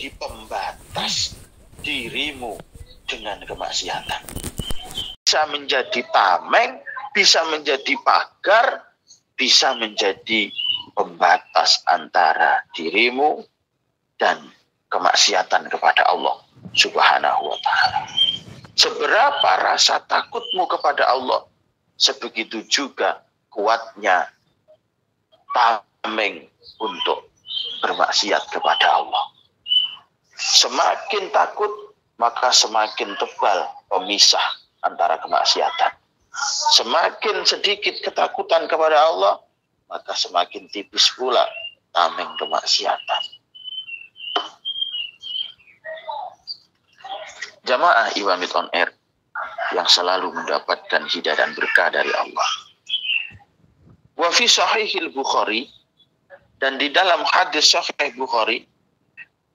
menjadi pembatas dirimu dengan kemaksiatan. Bisa menjadi tameng, bisa menjadi pagar, bisa menjadi pembatas antara dirimu dan kemaksiatan kepada Allah Subhanahu wa ta'ala. Seberapa rasa takutmu kepada Allah, sebegitu juga kuatnya tameng untuk bermaksiat kepada Allah. Semakin takut, maka semakin tebal pemisah antara kemaksiatan. Semakin sedikit ketakutan kepada Allah, maka semakin tipis pula tameng kemaksiatan. Jamaah Iwanit on Air yang selalu mendapatkan hidayah dan berkah dari Allah. Wa fi sahihil Bukhari, dan di dalam hadis sahih Bukhari,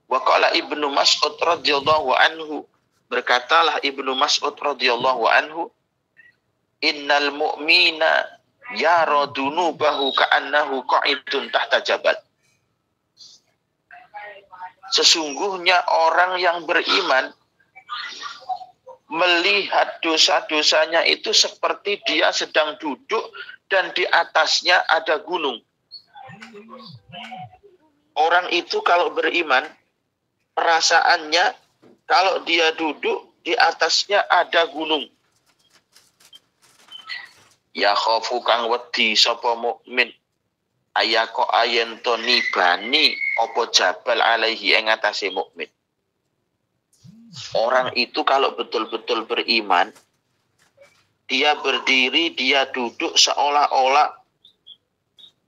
wa qala Ibnu Mas'ud radhiyallahu anhu, berkatalah Ibnu Mas'ud radhiyallahu anhu, innal mu'mina yara dunubahu ka'annahu qa'idun tahta jabal. Sesungguhnya orang yang beriman melihat dosa-dosanya itu seperti dia sedang duduk dan di atasnya ada gunung. Orang itu kalau beriman, perasaannya kalau dia duduk di atasnya ada gunung. Ya khofu kang wedi sapa mukmin ayako ayento nibani opo jabal alaihi ing atase mukmin. Orang itu kalau betul-betul beriman, dia berdiri, dia duduk seolah-olah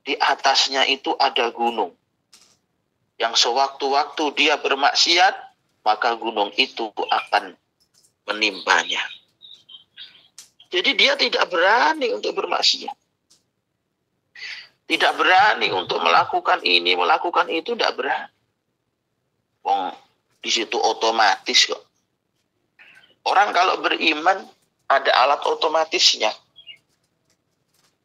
di atasnya itu ada gunung. Yang sewaktu-waktu dia bermaksiat, maka gunung itu akan menimpanya. Jadi dia tidak berani untuk bermaksiat. Tidak berani untuk melakukan ini, melakukan itu, tidak berani. Wong di situ otomatis kok. Orang kalau beriman ada alat otomatisnya.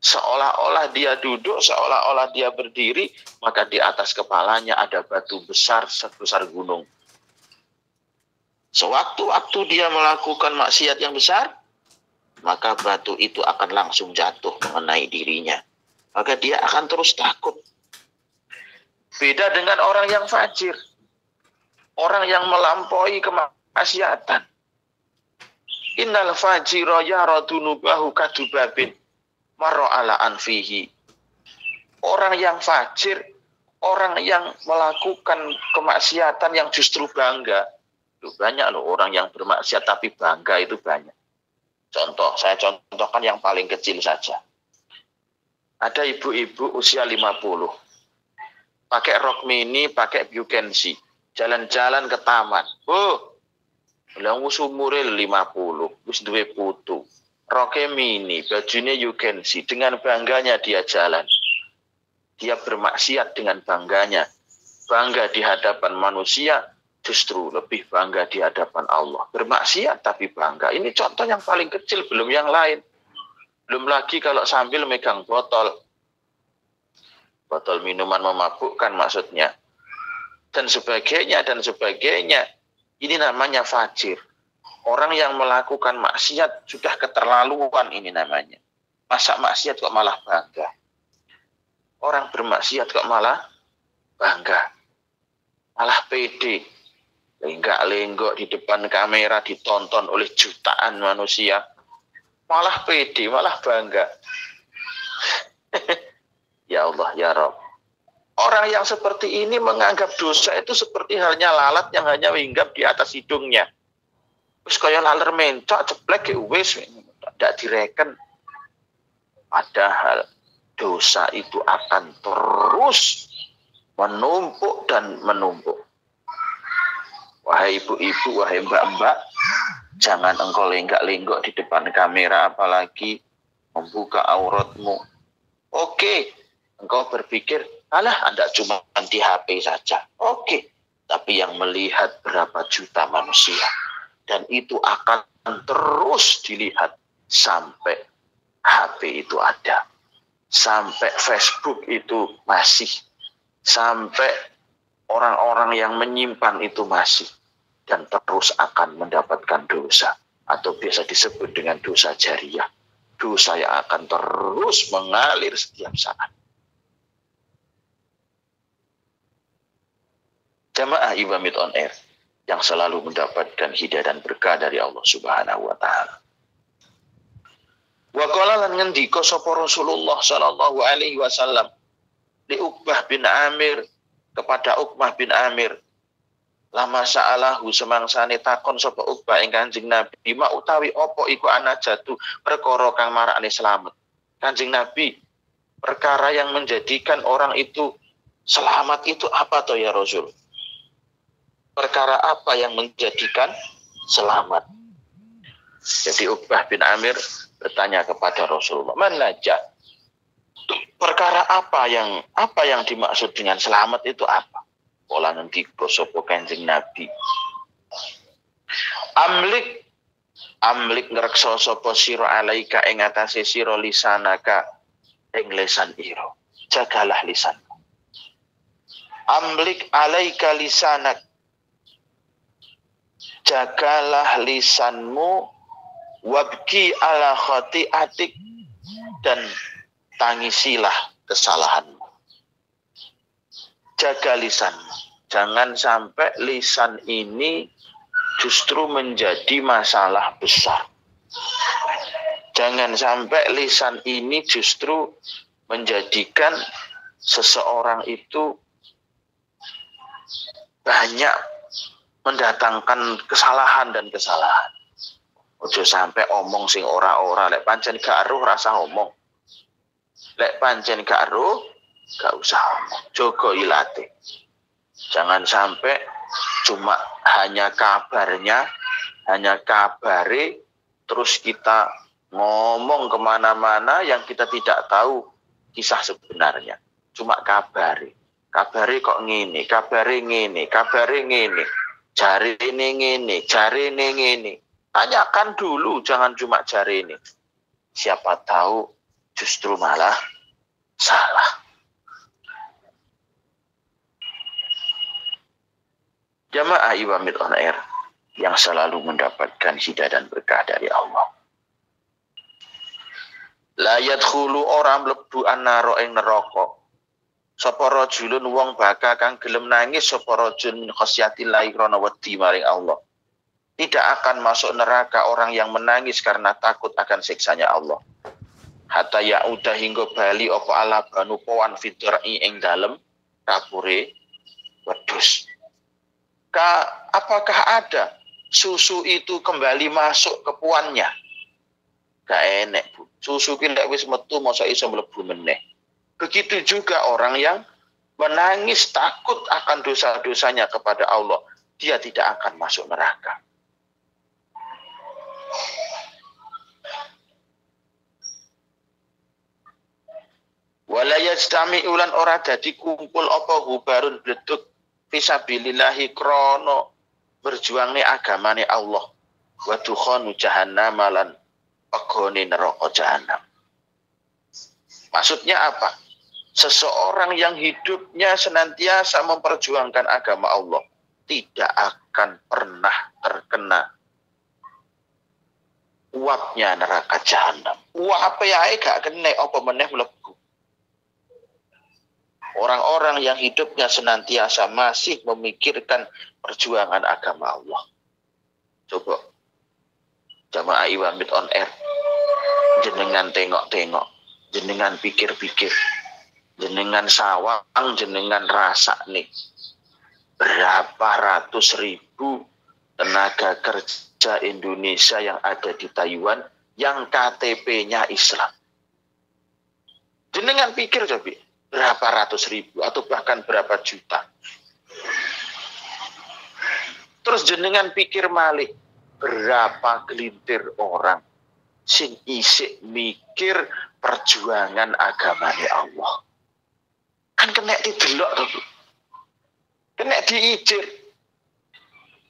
Seolah-olah dia duduk, seolah-olah dia berdiri, maka di atas kepalanya ada batu besar sebesar gunung. Sewaktu-waktu dia melakukan maksiat yang besar, maka batu itu akan langsung jatuh mengenai dirinya. Maka dia akan terus takut. Beda dengan orang yang fajir. Orang yang melampaui kemaksiatan. Innal fajira yara dunubahu kadubabin marra ala anfihi. Orang yang fajir, orang yang melakukan kemaksiatan yang justru bangga. Banyak loh orang yang bermaksiat tapi bangga, itu banyak. Contoh, saya contohkan yang paling kecil saja. Ada ibu-ibu usia 50. Pakai rok mini, pakai bukensi. Jalan-jalan ke taman. Bilang umure 50, wis duwe putu. Roke mini, bajunya you can see. Dengan bangganya dia jalan. Dia bermaksiat dengan bangganya. Bangga di hadapan manusia, justru lebih bangga di hadapan Allah. Bermaksiat tapi bangga. Ini contoh yang paling kecil, belum yang lain. Belum lagi kalau sambil megang botol. Botol minuman memabukkan maksudnya. Dan sebagainya, dan sebagainya. Ini namanya fajir. Orang yang melakukan maksiat sudah keterlaluan ini namanya. Masa maksiat kok malah bangga? Orang bermaksiat kok malah bangga? Malah pede. Lenggak-lenggok di depan kamera ditonton oleh jutaan manusia. Malah pede, malah bangga. Ya Allah, ya Rabb. Orang yang seperti ini menganggap dosa itu seperti halnya lalat yang hanya hinggap di atas hidungnya. Terus kaya laler mencok, ceplek, wis, tidak direken. Padahal dosa itu akan terus menumpuk dan menumpuk. Wahai ibu-ibu, wahai mbak-mbak, jangan engkau lenggak-lenggok di depan kamera, apalagi membuka auratmu. Oke, engkau berpikir, alah, Anda cuma di HP saja. Oke, tapi yang melihat berapa juta manusia. Dan itu akan terus dilihat sampai HP itu ada. Sampai Facebook itu masih. Sampai orang-orang yang menyimpan itu masih dan terus akan mendapatkan dosa, atau biasa disebut dengan dosa jariah, dosa yang akan terus mengalir setiap saat. Jamaah Ibamit on Air yang selalu mendapatkan hidayah dan berkah dari Allah Subhanahu wa taala. Wa qala lan ngendika sapa Rasulullah sallallahu alaihi wasallam li Uqbah bin Amir, kepada Uqbah bin Amir, lama sa'alahu semangsane takon sapa Uqbah ing Kanjeng Nabi, ma utawi apa iku anajatu, perkara kang marakne slamet. Kanjeng Nabi, perkara yang menjadikan orang itu selamat itu apa toh ya Rasul? Perkara apa yang menjadikan selamat? Jadi Uqbah bin Amir bertanya kepada Rasulullah, man najah? Perkara apa yang dimaksud dengan selamat itu apa? Pola ngendika sapa Kanjeng Nabi, amlik ngreksa sapa sira alaika ing atase sira lisanaka ing lisan ira. Jagalah lisan. Amlik alaika lisanak, jagalah lisanmu, wabki ala khati'atik, dan tangisilah kesalahanmu. Jaga lisanmu. Jangan sampai lisan ini justru menjadi masalah besar. Jangan sampai lisan ini justru menjadikan seseorang itu banyak mendatangkan kesalahan dan kesalahan. Ojo sampai omong sing ora-ora, lek pancen gak aruh rasa omong. Lek pancen gak aruh gak usah omong. Jogo ilate. Jangan sampai cuma hanya kabarnya, hanya kabare, terus kita ngomong kemana-mana yang kita tidak tahu kisah sebenarnya. Cuma kabare. Kabare kok ngene, kabare ngene, kabare ngene. Jari ini ngene, jari ini ngene. Tanyakan dulu, jangan cuma jari ini. Siapa tahu justru malah salah. Jamaah Ibamit on Air yang selalu mendapatkan hidayah dan berkah dari Allah. La yadkhulu ora mlebu annaro ing neraka. Sapa rajulun wong baka kang gelem nangis sapa rajul min khasyatillah krana wedi maring Allah. Tidak akan masuk neraka orang yang menangis karena takut akan siksanya Allah. Hatta ya'uda hingga bali apa ala banu pawan fitrai ing dalem kapure wedhus. Apakah ada susu itu kembali masuk ke puannya? Gak enek, Bu. Susu ki lek wis metu masa iso mlebu meneh. Begitu juga orang yang menangis takut akan dosa-dosanya kepada Allah, dia tidak akan masuk neraka. Wala yajtami ulan ora dadi kumpul apa hubarun bleduk fisabilillahi krono berjuangne agamane Allah. Wa dukhanu jahannam lan pegone neraka jahanam. Maksudnya apa? Seseorang yang hidupnya senantiasa memperjuangkan agama Allah tidak akan pernah terkena uapnya neraka jahanam. Uap ae gak kena apa meneh mlebu. Orang-orang yang hidupnya senantiasa masih memikirkan perjuangan agama Allah. Coba jamaah Ibamit on Air, jenengan tengok-tengok, jenengan pikir-pikir, jenengan sawang, jenengan rasa nih, berapa ratus ribu tenaga kerja Indonesia yang ada di Taiwan yang KTP-nya Islam. Jenengan pikir coba, berapa ratus ribu atau bahkan berapa juta. Terus jenengan pikir malih, berapa gelintir orang sing isik mikir perjuangan agamanya Allah. Kan kena didelok to, kena diijir.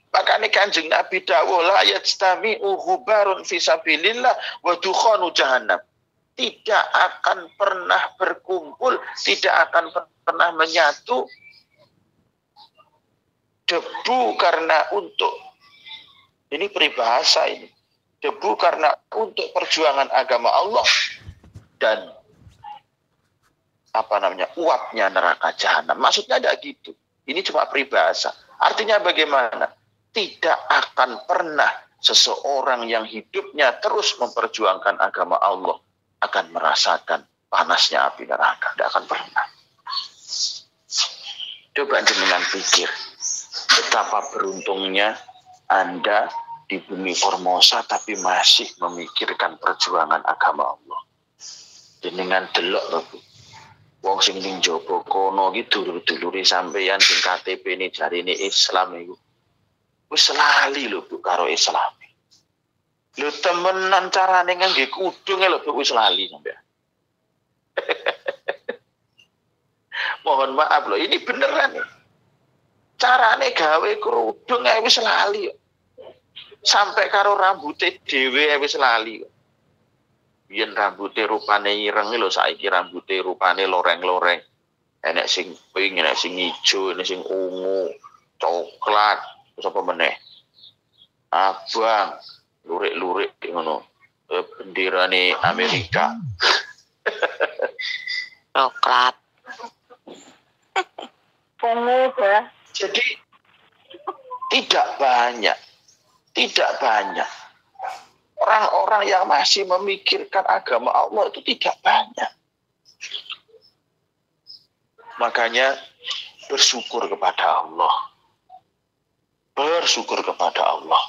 Makanya Kanjeng Nabi dawuh la yajtami'u hubarun fisabilillah wa dukhanu jahannam. Tidak akan pernah berkumpul, tidak akan pernah menyatu debu karena untuk, ini peribahasa ini, debu karena untuk perjuangan agama Allah, dan uapnya neraka jahanam. Maksudnya tidak gitu. Ini cuma peribahasa. Artinya bagaimana? Tidak akan pernah seseorang yang hidupnya terus memperjuangkan agama Allah akan merasakan panasnya api neraka. Tidak akan pernah. Coba jenengan pikir, betapa beruntungnya Anda di bumi Formosa tapi masih memikirkan perjuangan agama Allah. Jenengan delok lho, Bu. Wong sing ning jaba kono iki dulur-dulure sampeyan sing KTP ini jarine Islam iku. Wis lali lho Bu karo Islam. Lho temenan carane ngangge kudung lho Bu wis lali sampeyan. Mohon maaf loh, ini beneran nih. Carane gawe kerudung wis lali. Sampai karo rambutnya dhewe wis lali. Biyen rambutnya rupane ireng lho, saiki rambutnya rupane loreng-loreng. Enek sing pink, enek sing ijo, enek sing ungu, coklat, terus apa meneh? Abang, lurik-lurik ngono. Benderane Amerika. Coklat. Jadi tidak banyak orang-orang yang masih memikirkan agama Allah itu tidak banyak. Makanya bersyukur kepada Allah. Bersyukur kepada Allah.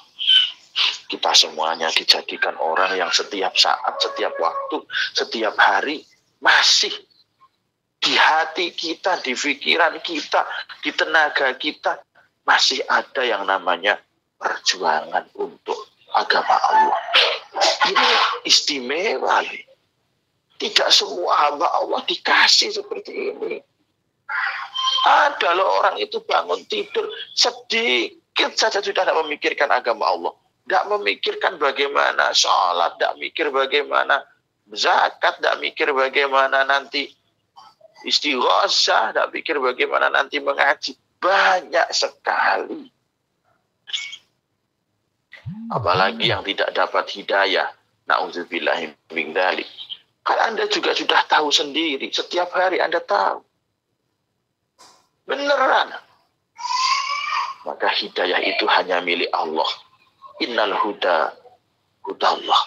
Kita semuanya dijadikan orang yang setiap saat, setiap waktu, setiap hari masih di hati kita, di pikiran kita, di tenaga kita masih ada yang namanya perjuangan untuk agama Allah. Ini istimewa. Tidak semua hamba Allah dikasih seperti ini. Ada loh orang itu bangun tidur sedikit saja sudah tidak memikirkan agama Allah. Tidak memikirkan bagaimana sholat, tidak mikir bagaimana zakat, tidak mikir bagaimana nanti istighosah, tidak pikir bagaimana nanti mengaji. Banyak sekali. Apalagi yang tidak dapat hidayah. Na'udzubillahi min dzalik. Kan Anda juga sudah tahu sendiri. Setiap hari Anda tahu. Beneran. Maka hidayah itu hanya milik Allah. Innal huda hudallah.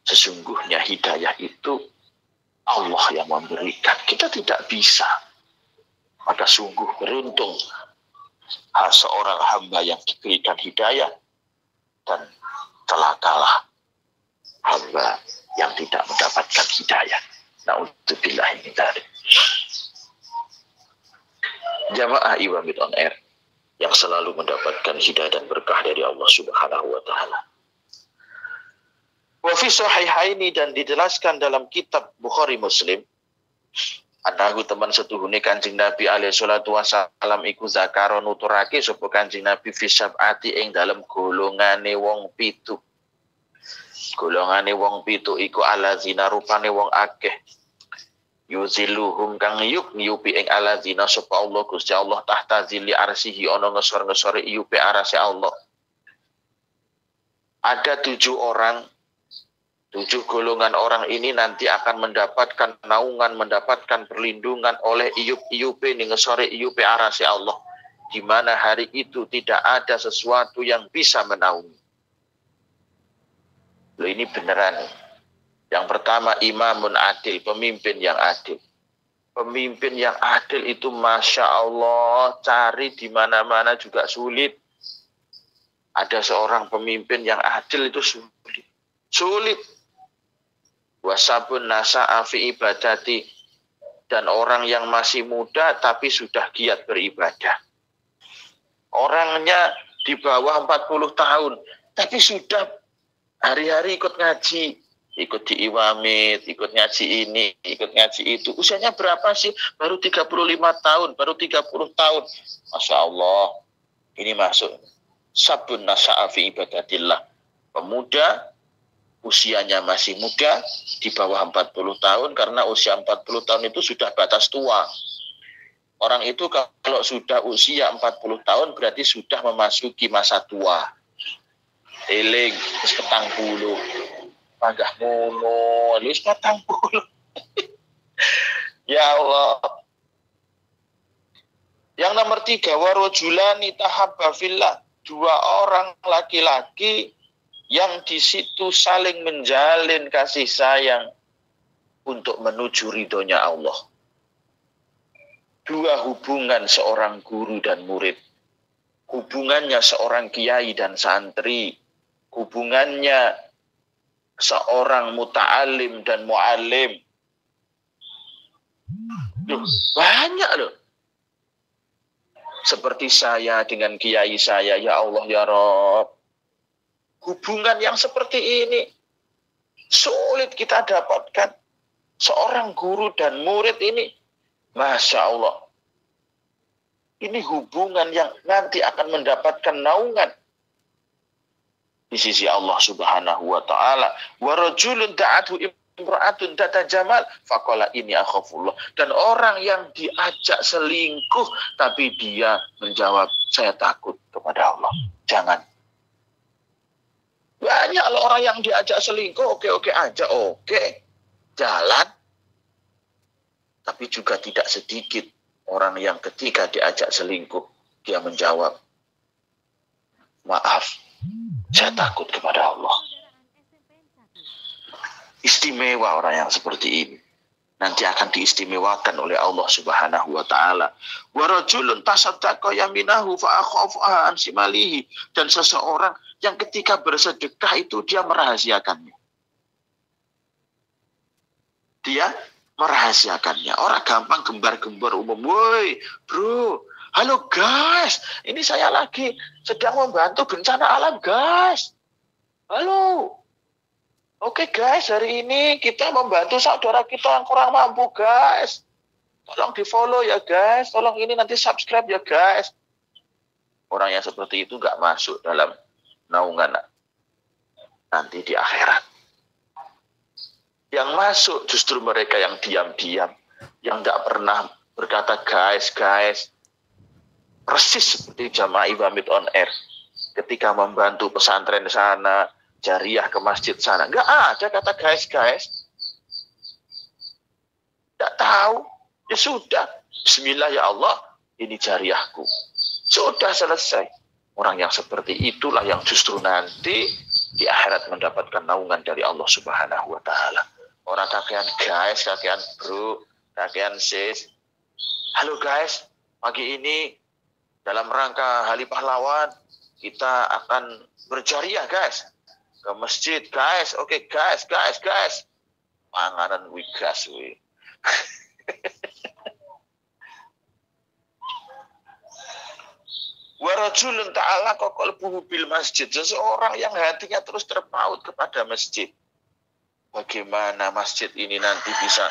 Sesungguhnya hidayah itu Allah yang memberikan. Kita tidak bisa. Maka sungguh beruntung seorang hamba yang diberikan hidayah, dan celakalah hamba yang tidak mendapatkan hidayah. Na'udzubillah min dzalik. Jamaah Iwamid on Air yang selalu mendapatkan hidayah dan berkah dari Allah Subhanahu wa taala. Wa fi sahihaini, dan dijelaskan dalam kitab Bukhari Muslim, anaku teman setuhune Kanjeng Nabi alaihi salatu wasallam iku zakaro nuturake sapa Kanjeng Nabi fi sab'ati ing dalam golongane wong pitu. Golongane wong pitu iku alazina rupane wong akeh. Yuziluhum kang yupi ing alazina sapa Allah Gusti Allah tahta zilli arsihi ana ngesor-ngesore yupi arase Allah. Ada 7 orang, 7 golongan orang ini nanti akan mendapatkan naungan, mendapatkan perlindungan oleh iup-iupe ning ngesore iupe arase Allah, di mana hari itu tidak ada sesuatu yang bisa menaungi. Loh, ini beneran. Yang pertama, imamun adil, pemimpin yang adil. Pemimpin yang adil itu Masya Allah, cari di mana-mana juga sulit. Ada seorang pemimpin yang adil itu sulit. Sulit. Wasabun nasa'a fi ibadati, dan orang yang masih muda tapi sudah giat beribadah. Orangnya di bawah 40 tahun tapi sudah hari-hari ikut ngaji, ikut di Iwamid, ikut ngaji ini, ikut ngaji itu. Usianya berapa sih? Baru 35 tahun, baru 30 tahun. Masya Allah, ini masuk sabun nasa'a fi ibadatillah. Pemuda, usianya masih muda, di bawah 40 tahun, karena usia 40 tahun itu sudah batas tua. Orang itu kalau sudah usia 40 tahun berarti sudah memasuki masa tua. Eling, wis 40. Panggah ngono, wis 40. Ya Allah. Yang nomor 3, warajulani tahabba fillah. 2 orang laki-laki yang di situ saling menjalin kasih sayang untuk menuju ridhonya Allah. 2 hubungan seorang guru dan murid. Hubungannya seorang kiai dan santri. Hubungannya seorang muta'alim dan mu'alim. Loh, banyak loh. Seperti saya dengan kiai saya, ya Allah ya Rabb. Hubungan yang seperti ini sulit kita dapatkan. Seorang guru dan murid ini, Masya Allah. Ini hubungan yang nanti akan mendapatkan naungan di sisi Allah Subhanahu wa taala. Wa rajulun da'athu imra'atun data jamal faqala ini akhafullah. Dan orang yang diajak selingkuh tapi dia menjawab, saya takut kepada Allah. Jangan. Banyak loh orang yang diajak selingkuh, oke aja, oke. Jalan. Tapi juga tidak sedikit orang yang ketika diajak selingkuh, dia menjawab, maaf, saya takut kepada Allah. Istimewa orang yang seperti ini. Nanti akan diistimewakan oleh Allah Subhanahu wa taala. Wa rajulun tasaddaqa yaminahu fa akhafa an simalihi. Dan seseorang yang ketika bersedekah itu dia merahasiakannya. Dia merahasiakannya. Orang gampang gembar-gembar umum. Woi, bro. Halo guys, ini saya lagi sedang membantu bencana alam guys. Halo. Oke guys, hari ini kita membantu saudara kita yang kurang mampu guys. Tolong di follow ya guys. Tolong ini nanti subscribe ya guys. Orang yang seperti itu gak masuk dalam naungan nanti di akhirat. Yang masuk justru mereka yang diam-diam. Yang gak pernah berkata guys. Persis seperti jamaah Ibamit on Air. Ketika membantu pesantren sana, jariah ke masjid sana. Enggak ada kata guys. Enggak tahu. Ya sudah. Bismillah ya Allah. Ini jariahku. Sudah selesai. Orang yang seperti itulah yang justru nanti di akhirat mendapatkan naungan dari Allah Subhanahu wa taala. Orang kakean guys, kakean bro, kakean sis. Halo guys. Pagi ini dalam rangka Hari Pahlawan kita akan berjariah guys. Ke masjid guys, oke guys. Panganan wigas wi. Wa rajulun ta'alaqa qalbuhu bil masjid. Seseorang yang hatinya terus terpaut kepada masjid. Bagaimana masjid ini nanti bisa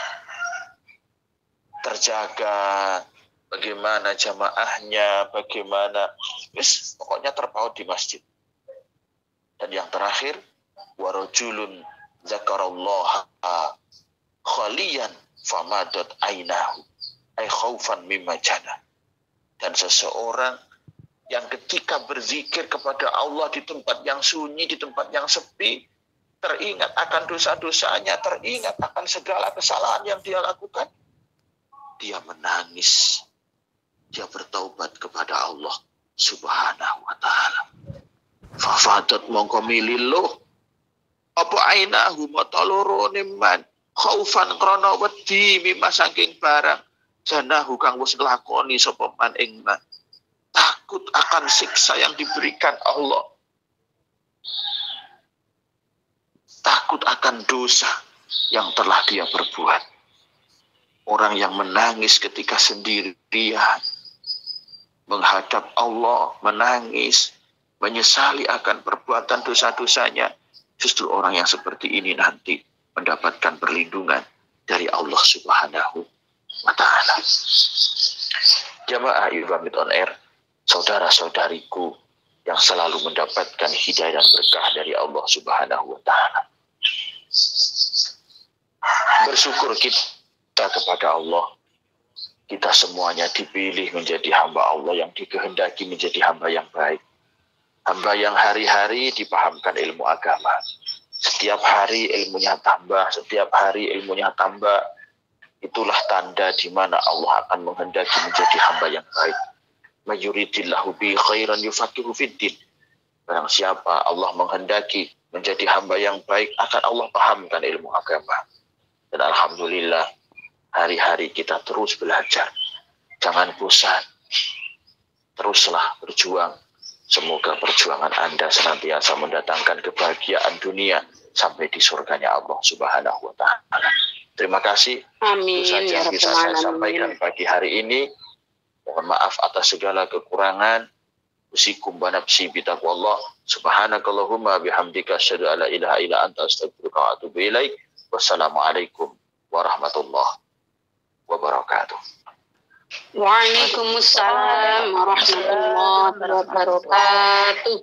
terjaga, bagaimana jamaahnya, bagaimana pokoknya terpaut di masjid. Dan yang terakhir, warajulun zakarallaha khaliyan famadat ainahu ay khaufan mimma jana. Dan seseorang yang ketika berzikir kepada Allah di tempat yang sunyi, di tempat yang sepi, teringat akan dosa-dosanya, teringat akan segala kesalahan yang dia lakukan, dia menangis, dia bertaubat kepada Allah Subhanahu wa taala. Fafadat mongko mililo apa ainahu mata lorone man khaufan krana wedi mimma saking barang janahu kang wis nglakoni sapa man ing man, takut akan siksa yang diberikan Allah, takut akan dosa yang telah dia perbuat. Orang yang menangis ketika sendirian menghadap Allah, menangis, menyesali akan perbuatan dosa-dosanya, justru orang yang seperti ini nanti mendapatkan perlindungan dari Allah Subhanahu wa taala. Jamaah Ibamit on Air, saudara-saudariku yang selalu mendapatkan hidayah dan berkah dari Allah Subhanahu wa taala. Bersyukur kita kepada Allah kita semuanya dipilih menjadi hamba Allah yang dikehendaki menjadi hamba yang baik. Hamba yang hari-hari dipahamkan ilmu agama. Setiap hari ilmunya tambah, setiap hari ilmunya tambah. Itulah tanda di mana Allah akan menghendaki menjadi hamba yang baik. Mayuridillahu bi khairan yufaqihu fiddin. Barang siapa Allah menghendaki menjadi hamba yang baik, akan Allah pahamkan ilmu agama. Dan alhamdulillah, hari-hari kita terus belajar. Jangan bosan. Teruslah berjuang. Semoga perjuangan Anda senantiasa mendatangkan kebahagiaan dunia sampai di surganya Allah Subhanahu wa Ta'ala. Terima kasih. Amin. Itu saja yang bisa saya sampaikan pagi hari ini. Mohon maaf atas segala kekurangan. Usikum wa nafsi bitaqwallah. Subhanakallahumma bihamdika asyhadu an la ilaha illa anta astaghfiruka wa atubu ilaik. Wassalamualaikum warahmatullahi wabarakatuh. Waalaikumsalam warahmatullahi wabarakatuh.